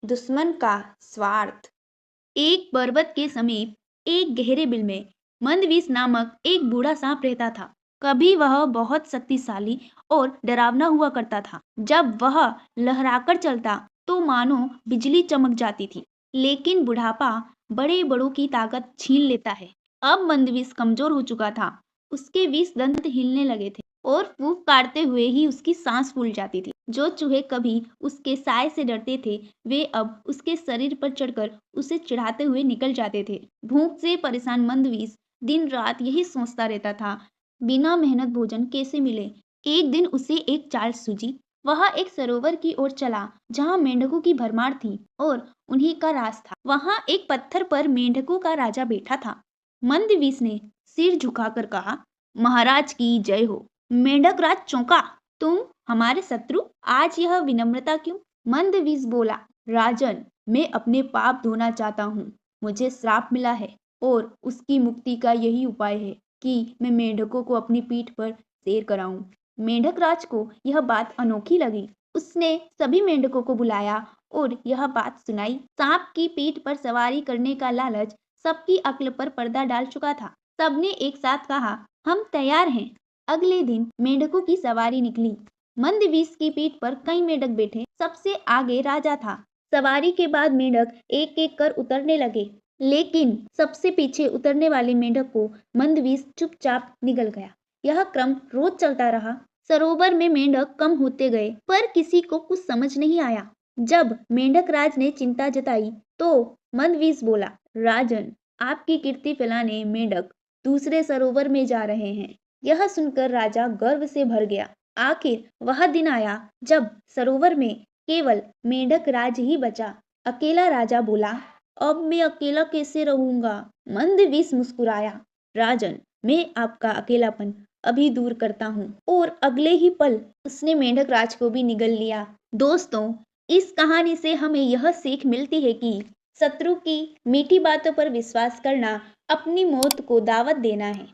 दुश्मन का स्वार्थ। एक पर्वत के समीप एक गहरे बिल में मंदवीस नामक एक बूढ़ा सांप रहता था। कभी वह बहुत शक्तिशाली और डरावना हुआ करता था। जब वह लहराकर चलता तो मानो बिजली चमक जाती थी। लेकिन बुढ़ापा बड़े बड़ों की ताकत छीन लेता है। अब मंदवीस कमजोर हो चुका था। उसके 20 दंत हिलने लगे थे और फूंक काटते हुए ही उसकी सांस फूल जाती थी। जो चूहे कभी उसके साय से डरते थे, वे अब उसके शरीर पर चढ़कर उसे चिढ़ाते हुए निकल जाते थे। भूख से परेशान मंदवीस दिन रात यही सोचता रहता था, बिना मेहनत भोजन कैसे मिले। एक दिन उसे एक चाल सूझी। वह एक सरोवर की ओर चला जहाँ मेंढकों की भरमार थी और उन्हीं का राज था। वहाँ एक पत्थर पर मेंढकों का राजा बैठा था। मंदवीस ने सिर झुकाकर कहा, महाराज की जय हो। मेंढक राज चौंका, तुम हमारे शत्रु? आज यह विनम्रता क्यों? मंदवीस बोला, राजन, मैं अपने पाप धोना चाहता हूँ। मुझे श्राप मिला है और उसकी मुक्ति का यही उपाय है कि मैं मेंढकों को अपनी पीठ पर सैर कराऊं। मेंढक राज को यह बात अनोखी लगी। उसने सभी मेंढकों को बुलाया और यह बात सुनाई। सांप की पीठ पर सवारी करने का लालच सबकी अक्ल पर पर्दा डाल चुका था। सबने एक साथ कहा, हम तैयार हैं। अगले दिन मेंढकों की सवारी निकली। मंदवीस की पीठ पर कई मेंढक बैठे। सबसे आगे राजा था। सवारी के बाद मेंढक एक एक कर उतरने लगे, लेकिन सबसे पीछे उतरने वाले मेंढक को मंदवीस चुपचाप निगल गया। यह क्रम रोज चलता रहा। सरोवर में मेंढक कम होते गए, पर किसी को कुछ समझ नहीं आया। जब मेंढक राज ने चिंता जताई तो मंदवीस बोला, राजन, आपकी कीर्ति फैलाने मेंढक दूसरे सरोवर में जा रहे हैं। यह सुनकर राजा गर्व से भर गया। आखिर वह दिन आया जब सरोवर में केवल मेंढक राज ही बचा। अकेला राजा बोला, अब मैं अकेला कैसे रहूंगा? मंदवीस मुस्कुराया, राजन, मैं आपका अकेलापन अभी दूर करता हूँ। और अगले ही पल उसने मेंढक राज को भी निगल लिया। दोस्तों, इस कहानी से हमें यह सीख मिलती है कि शत्रु की मीठी बातों पर विश्वास करना अपनी मौत को दावत देना है।